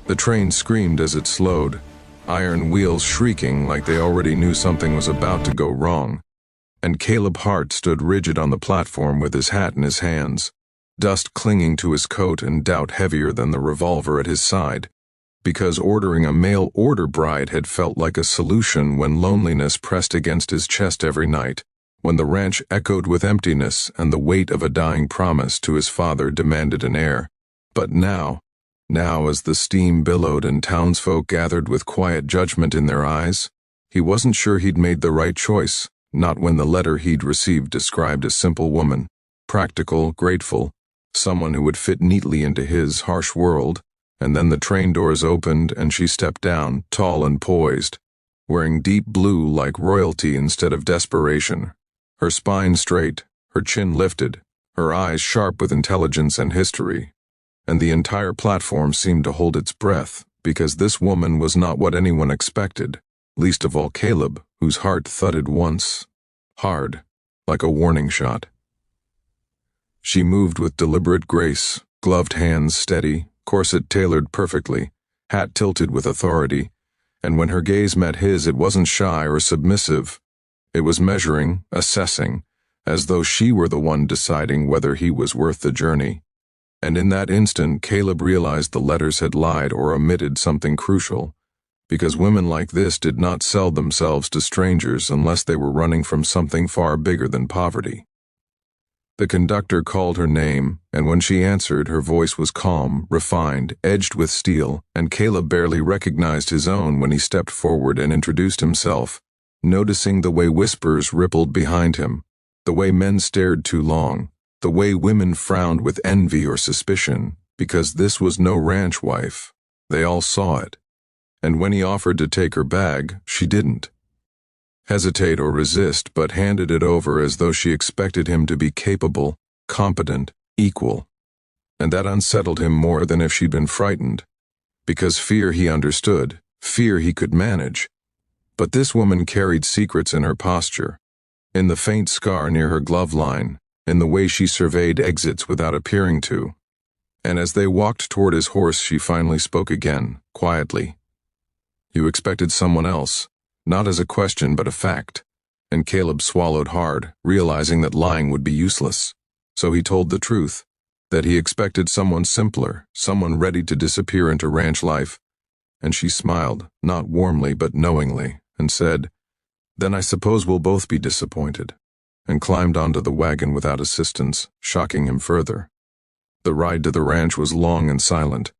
The train screamed as it slowed, iron wheels shrieking like they already knew something was about to go wrong. And Caleb Hart stood rigid on the platform with his hat in his hands, dust clinging to his coat and doubt heavier than the revolver at his side, because ordering a mail-order bride had felt like a solution when loneliness pressed against his chest every night, when the ranch echoed with emptiness and the weight of a dying promise to his father demanded an heir. But now, as the steam billowed and townsfolk gathered with quiet judgment in their eyes, he wasn't sure he'd made the right choice, not when the letter he'd received described a simple woman, practical, grateful, someone who would fit neatly into his harsh world, and then the train doors opened and she stepped down, tall and poised, wearing deep blue like royalty instead of desperation, her spine straight, her chin lifted, her eyes sharp with intelligence and history. And the entire platform seemed to hold its breath, because this woman was not what anyone expected, least of all Caleb, whose heart thudded once, hard, like a warning shot. She moved with deliberate grace, gloved hands steady, corset tailored perfectly, hat tilted with authority, and when her gaze met his it wasn't shy or submissive. It was measuring, assessing, as though she were the one deciding whether he was worth the journey. And in that instant, Caleb realized the letters had lied or omitted something crucial, because women like this did not sell themselves to strangers unless they were running from something far bigger than poverty. The conductor called her name, and when she answered, her voice was calm, refined, edged with steel, and Caleb barely recognized his own when he stepped forward and introduced himself, noticing the way whispers rippled behind him, the way men stared too long, the way women frowned with envy or suspicion, because this was no ranch wife. They all saw it. And when he offered to take her bag, she didn't hesitate or resist, but handed it over as though she expected him to be capable, competent, equal. And that unsettled him more than if she'd been frightened, because fear he understood, fear he could manage. But this woman carried secrets in her posture, in the faint scar near her glove line, in the way she surveyed exits without appearing to. And as they walked toward his horse, she finally spoke again, quietly. "You expected someone else, not as a question but a fact." And Caleb swallowed hard, realizing that lying would be useless. So he told the truth, that he expected someone simpler, someone ready to disappear into ranch life. And she smiled, not warmly but knowingly, and said, "Then I suppose we'll both be disappointed," and climbed onto the wagon without assistance, shocking him further. The ride to the ranch was long and silent,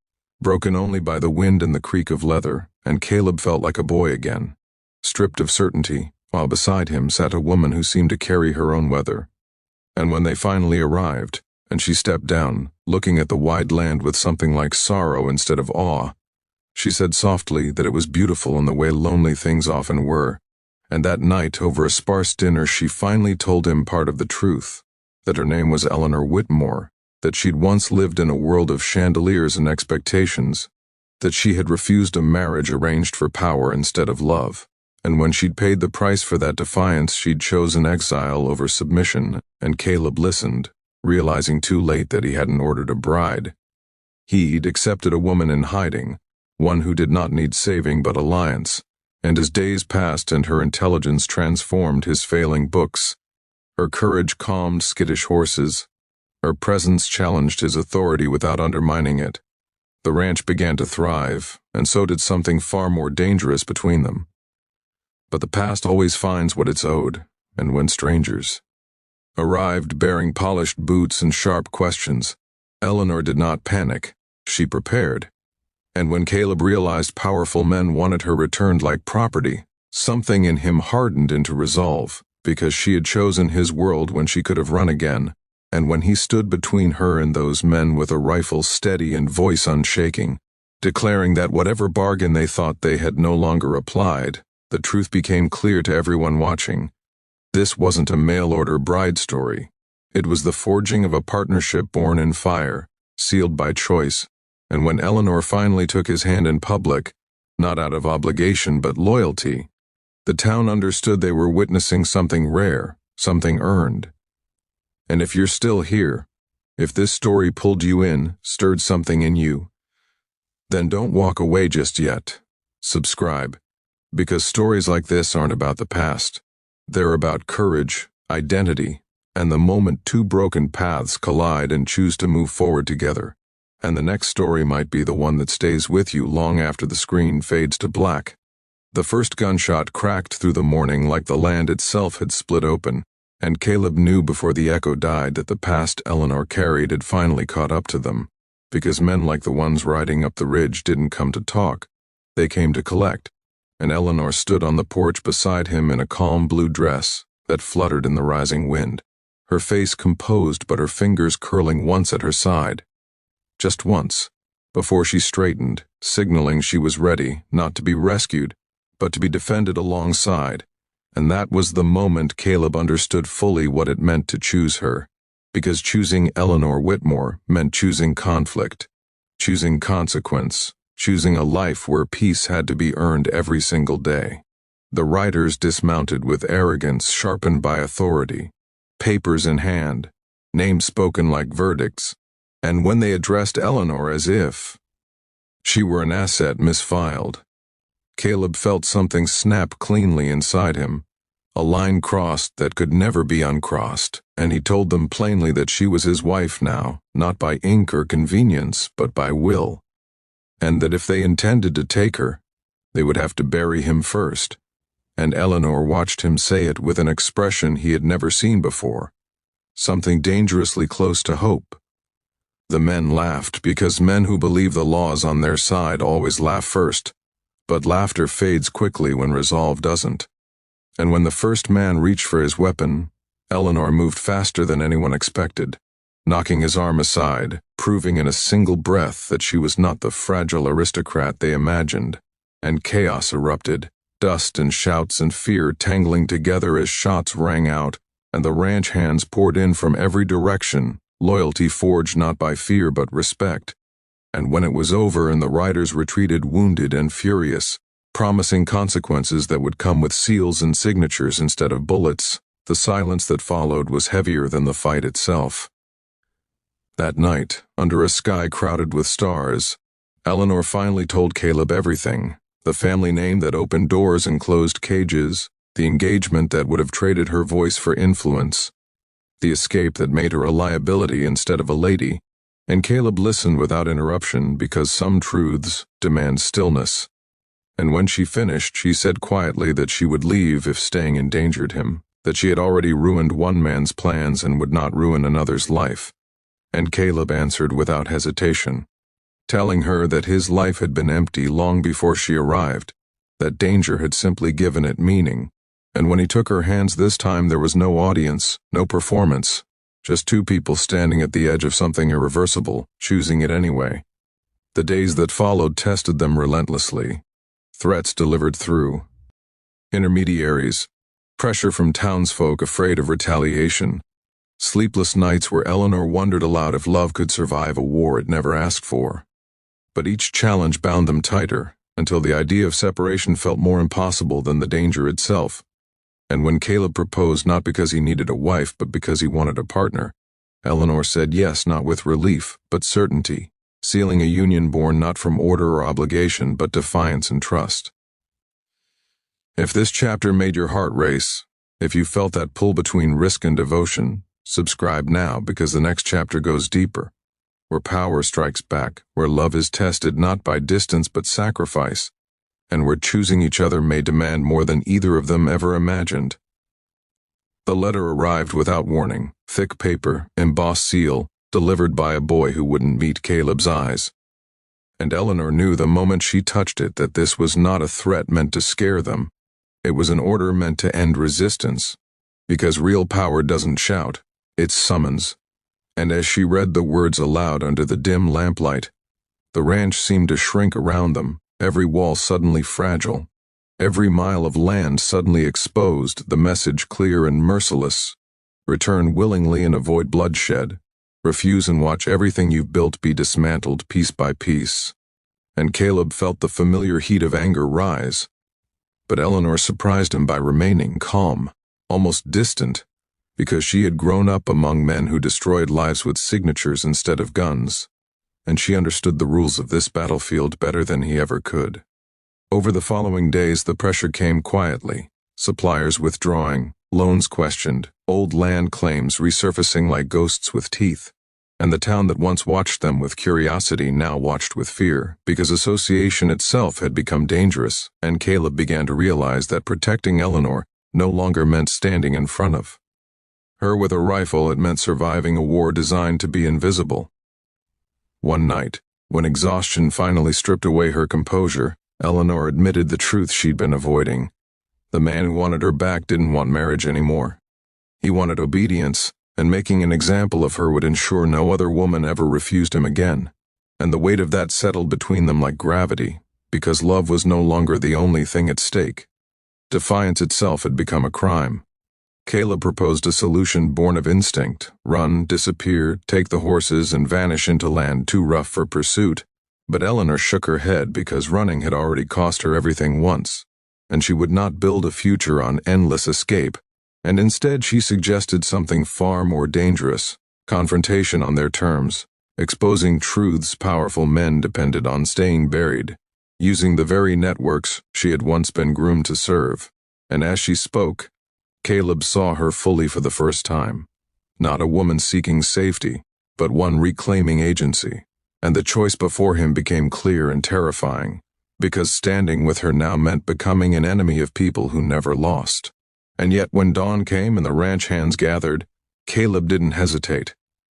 broken only by the wind and the creak of leather, and Caleb felt like a boy again, stripped of certainty, while beside him sat a woman who seemed to carry her own weather. And when they finally arrived, and she stepped down, looking at the wide land with something like sorrow instead of awe, she said softly that it was beautiful in the way lonely things often were. And that night, over a sparse dinner, she finally told him part of the truth, that her name was Eleanor Whitmore, that she'd once lived in a world of chandeliers and expectations, that she had refused a marriage arranged for power instead of love, and when she'd paid the price for that defiance, she'd chosen exile over submission. And Caleb listened, realizing too late that he hadn't ordered a bride. He'd accepted a woman in hiding, one who did not need saving but alliance. And as days passed and her intelligence transformed his failing books, her courage calmed skittish horses, her presence challenged his authority without undermining it, the ranch began to thrive, and so did something far more dangerous between them. But the past always finds what it's owed, and when strangers arrived bearing polished boots and sharp questions, Eleanor did not panic, she prepared. And when Caleb realized powerful men wanted her returned like property, something in him hardened into resolve, because she had chosen his world when she could have run again, and when he stood between her and those men with a rifle steady and voice unshaking, declaring that whatever bargain they thought they had no longer applied, the truth became clear to everyone watching. This wasn't a mail-order bride story. It was the forging of a partnership born in fire, sealed by choice. And when Eleanor finally took his hand in public, not out of obligation but loyalty, the town understood they were witnessing something rare, something earned. And if you're still here, if this story pulled you in, stirred something in you, Then don't walk away just yet. Subscribe. Because stories like this aren't about the past. They're about courage, identity, and the moment two broken paths collide and choose to move forward together. And the next story might be the one that stays with you long after the screen fades to black. The first gunshot cracked through the morning like the land itself had split open, and Caleb knew before the echo died that the past Eleanor carried had finally caught up to them, because men like the ones riding up the ridge didn't come to talk, they came to collect, and Eleanor stood on the porch beside him in a calm blue dress that fluttered in the rising wind, her face composed but her fingers curling once at her side. Just once, before she straightened, signaling she was ready not to be rescued, but to be defended alongside, and that was the moment Caleb understood fully what it meant to choose her, because choosing Eleanor Whitmore meant choosing conflict, choosing consequence, choosing a life where peace had to be earned every single day. The riders dismounted with arrogance sharpened by authority, papers in hand, names spoken like verdicts, and when they addressed Eleanor as if she were an asset misfiled, Caleb felt something snap cleanly inside him, a line crossed that could never be uncrossed, and he told them plainly that she was his wife now, not by ink or convenience, but by will, and that if they intended to take her, they would have to bury him first. And Eleanor watched him say it with an expression he had never seen before, something dangerously close to hope. The men laughed because men who believe the law's on their side always laugh first, but laughter fades quickly when resolve doesn't. And when the first man reached for his weapon, Eleanor moved faster than anyone expected, knocking his arm aside, proving in a single breath that she was not the fragile aristocrat they imagined, and chaos erupted, dust and shouts and fear tangling together as shots rang out, and the ranch hands poured in from every direction, loyalty forged not by fear but respect. And when it was over and the riders retreated wounded and furious, promising consequences that would come with seals and signatures instead of bullets, the silence that followed was heavier than the fight itself. That night, under a sky crowded with stars, Eleanor finally told Caleb everything, the family name that opened doors and closed cages, the engagement that would have traded her voice for influence, the escape that made her a liability instead of a lady, and Caleb listened without interruption because some truths demand stillness. And when she finished, she said quietly that she would leave if staying endangered him, that she had already ruined one man's plans and would not ruin another's life. And Caleb answered without hesitation, telling her that his life had been empty long before she arrived, that danger had simply given it meaning, and when he took her hands this time there was no audience, no performance, just two people standing at the edge of something irreversible, choosing it anyway. The days that followed tested them relentlessly. Threats delivered through intermediaries, pressure from townsfolk afraid of retaliation, sleepless nights where Eleanor wondered aloud if love could survive a war it never asked for. But each challenge bound them tighter, until the idea of separation felt more impossible than the danger itself. And when Caleb proposed not because he needed a wife but because he wanted a partner, Eleanor said yes, not with relief, but certainty, sealing a union born not from order or obligation but defiance and trust. If this chapter made your heart race, if you felt that pull between risk and devotion, subscribe now because the next chapter goes deeper, where power strikes back, where love is tested not by distance but sacrifice, and where choosing each other may demand more than either of them ever imagined. The letter arrived without warning, thick paper, embossed seal, delivered by a boy who wouldn't meet Caleb's eyes. And Eleanor knew the moment she touched it that this was not a threat meant to scare them. It was an order meant to end resistance, because real power doesn't shout, it summons. And as she read the words aloud under the dim lamplight, the ranch seemed to shrink around them, every wall suddenly fragile, every mile of land suddenly exposed, the message clear and merciless. Return willingly and avoid bloodshed. Refuse and watch everything you've built be dismantled piece by piece. And Caleb felt the familiar heat of anger rise. But Eleanor surprised him by remaining calm, almost distant, because she had grown up among men who destroyed lives with signatures instead of guns. and she understood the rules of this battlefield better than he ever could. Over the following days, the pressure came quietly, suppliers withdrawing, loans questioned, old land claims resurfacing like ghosts with teeth, and the town that once watched them with curiosity now watched with fear, because association itself had become dangerous, and Caleb began to realize that protecting Eleanor no longer meant standing in front of her with a rifle. It meant surviving a war designed to be invisible. One night, when exhaustion finally stripped away her composure, Eleanor admitted the truth she'd been avoiding. The man who wanted her back didn't want marriage anymore. He wanted obedience, and making an example of her would ensure no other woman ever refused him again. And the weight of that settled between them like gravity, because love was no longer the only thing at stake. Defiance itself had become a crime. Caleb proposed a solution born of instinct: run, disappear, take the horses, and vanish into land too rough for pursuit. But Eleanor shook her head because running had already cost her everything once, and she would not build a future on endless escape. And instead she suggested something far more dangerous: confrontation on their terms, exposing truths powerful men depended on staying buried, using the very networks she had once been groomed to serve. And as she spoke, Caleb saw her fully for the first time. Not a woman seeking safety, but one reclaiming agency. And the choice before him became clear and terrifying, because standing with her now meant becoming an enemy of people who never lost. And yet when dawn came and the ranch hands gathered, Caleb didn't hesitate,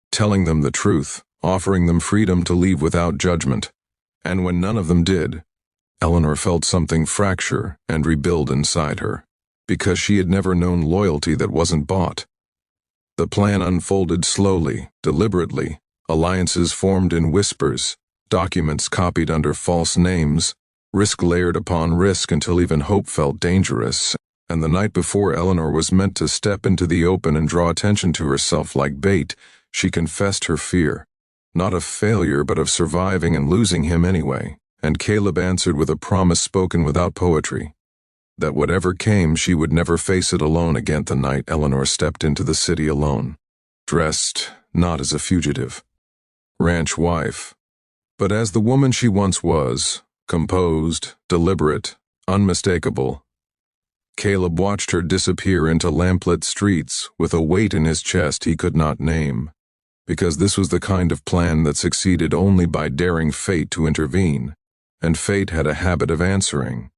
telling them the truth, offering them freedom to leave without judgment. And when none of them did, Eleanor felt something fracture and rebuild inside her, because she had never known loyalty that wasn't bought. The plan unfolded slowly, deliberately, alliances formed in whispers, documents copied under false names, risk layered upon risk until even hope felt dangerous. And the night before Eleanor was meant to step into the open and draw attention to herself like bait, she confessed her fear, not of failure but of surviving and losing him anyway. And Caleb answered with a promise spoken without poetry, that whatever came she would never face it alone again. The night Eleanor stepped into the city alone, dressed not as a fugitive, ranch wife, but as the woman she once was, composed, deliberate, unmistakable. Caleb watched her disappear into lamplit streets with a weight in his chest he could not name, because this was the kind of plan that succeeded only by daring fate to intervene, and fate had a habit of answering.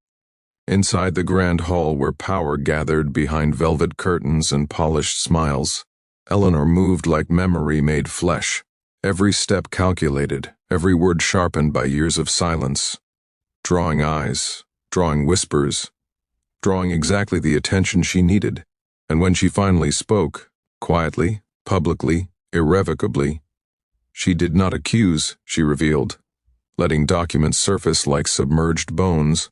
Inside the grand hall where power gathered behind velvet curtains and polished smiles, Eleanor moved like memory made flesh, every step calculated, every word sharpened by years of silence, drawing eyes, drawing whispers, drawing exactly the attention she needed. And when she finally spoke, quietly, publicly, irrevocably, she did not accuse, she revealed, letting documents surface like submerged bones,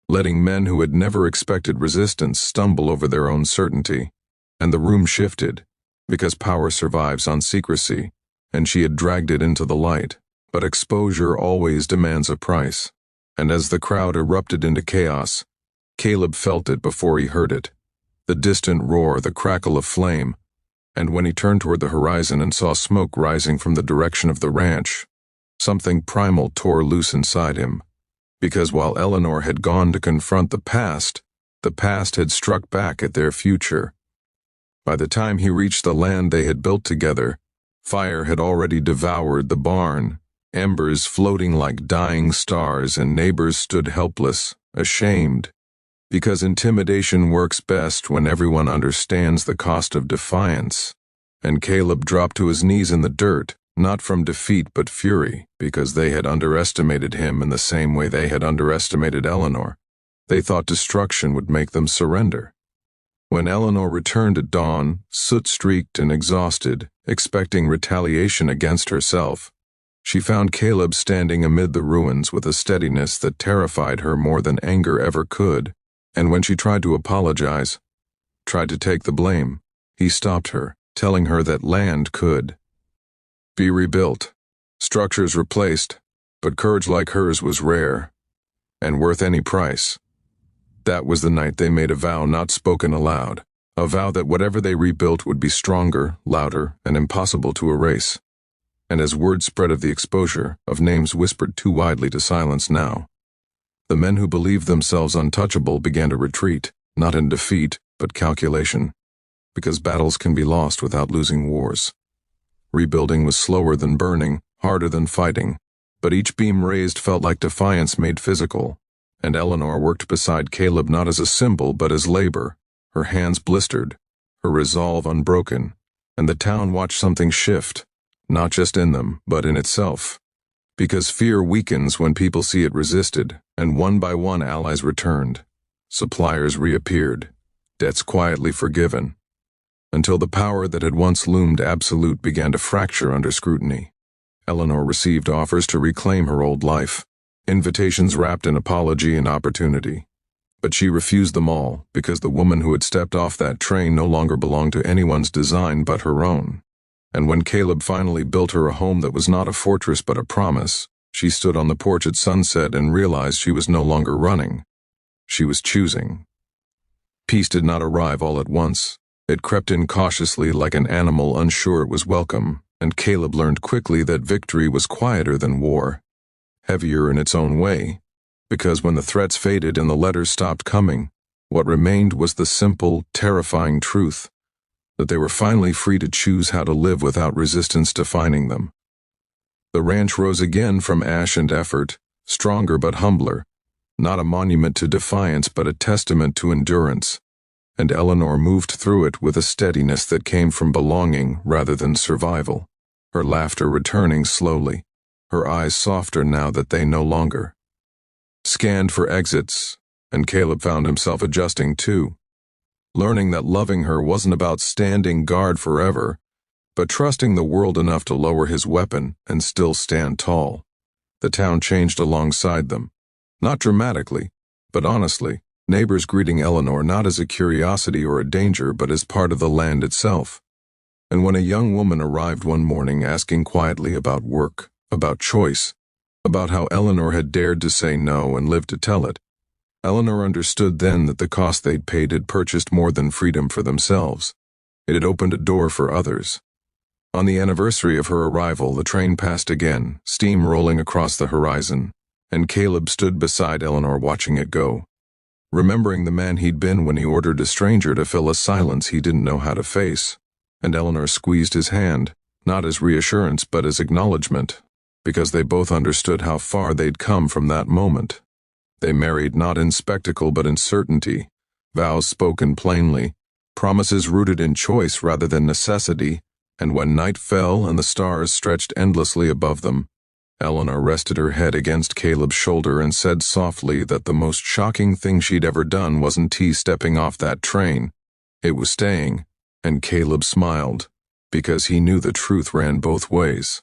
letting men who had never expected resistance stumble over their own certainty. And the room shifted, because power survives on secrecy, and she had dragged it into the light. But exposure always demands a price. And as the crowd erupted into chaos, Caleb felt it before he heard it, the distant roar, the crackle of flame. And when he turned toward the horizon and saw smoke rising from the direction of the ranch, something primal tore loose inside him. Because while Eleanor had gone to confront the past had struck back at their future. By the time he reached the land they had built together, fire had already devoured the barn, embers floating like dying stars, and neighbors stood helpless, ashamed. Because intimidation works best when everyone understands the cost of defiance. And Caleb dropped to his knees in the dirt, not from defeat but fury, because they had underestimated him in the same way they had underestimated Eleanor. They thought destruction would make them surrender. When Eleanor returned at dawn, soot-streaked and exhausted, expecting retaliation against herself, she found Caleb standing amid the ruins with a steadiness that terrified her more than anger ever could. And when she tried to apologize, tried to take the blame, he stopped her, telling her that land could be rebuilt, structures replaced, but courage like hers was rare, and worth any price. That was the night they made a vow not spoken aloud, a vow that whatever they rebuilt would be stronger, louder, and impossible to erase. and as word spread of the exposure of names whispered too widely to silence now, the men who believed themselves untouchable began to retreat, not in defeat, but calculation, because battles can be lost without losing wars. Rebuilding was slower than burning, harder than fighting, but each beam raised felt like defiance made physical, and Eleanor worked beside Caleb not as a symbol but as labor, her hands blistered, her resolve unbroken, and the town watched something shift, not just in them, but in itself. Because fear weakens when people see it resisted, and one by one allies returned. Suppliers reappeared, debts quietly forgiven, until the power that had once loomed absolute began to fracture under scrutiny. Eleanor received offers to reclaim her old life, invitations wrapped in apology and opportunity. But she refused them all because the woman who had stepped off that train no longer belonged to anyone's design but her own. And when Caleb finally built her a home that was not a fortress but a promise, she stood on the porch at sunset and realized she was no longer running. She was choosing. Peace did not arrive all at once. It crept in cautiously like an animal unsure it was welcome, and Caleb learned quickly that victory was quieter than war, heavier in its own way, because when the threats faded and the letters stopped coming, what remained was the simple, terrifying truth that they were finally free to choose how to live without resistance defining them. The ranch rose again from ash and effort, stronger but humbler, not a monument to defiance but a testament to endurance, and Eleanor moved through it with a steadiness that came from belonging rather than survival, her laughter returning slowly, her eyes softer now that they no longer scanned for exits, and Caleb found himself adjusting too, learning that loving her wasn't about standing guard forever, but trusting the world enough to lower his weapon and still stand tall. The town changed alongside them, not dramatically, but honestly, neighbors greeting Eleanor not as a curiosity or a danger but as part of the land itself. And when a young woman arrived one morning asking quietly about work, about choice, about how Eleanor had dared to say no and lived to tell it, Eleanor understood then that the cost they'd paid had purchased more than freedom for themselves. It had opened a door for others. On the anniversary of her arrival, the train passed again, steam rolling across the horizon, and Caleb stood beside Eleanor watching it go, remembering the man he'd been when he ordered a stranger to fill a silence he didn't know how to face. And Eleanor squeezed his hand, not as reassurance but as acknowledgement, because they both understood how far they'd come from that moment. They married not in spectacle but in certainty, vows spoken plainly, promises rooted in choice rather than necessity, and when night fell and the stars stretched endlessly above them, Eleanor rested her head against Caleb's shoulder and said softly that the most shocking thing she'd ever done wasn't stepping off that train. It was staying, and Caleb smiled, because he knew the truth ran both ways.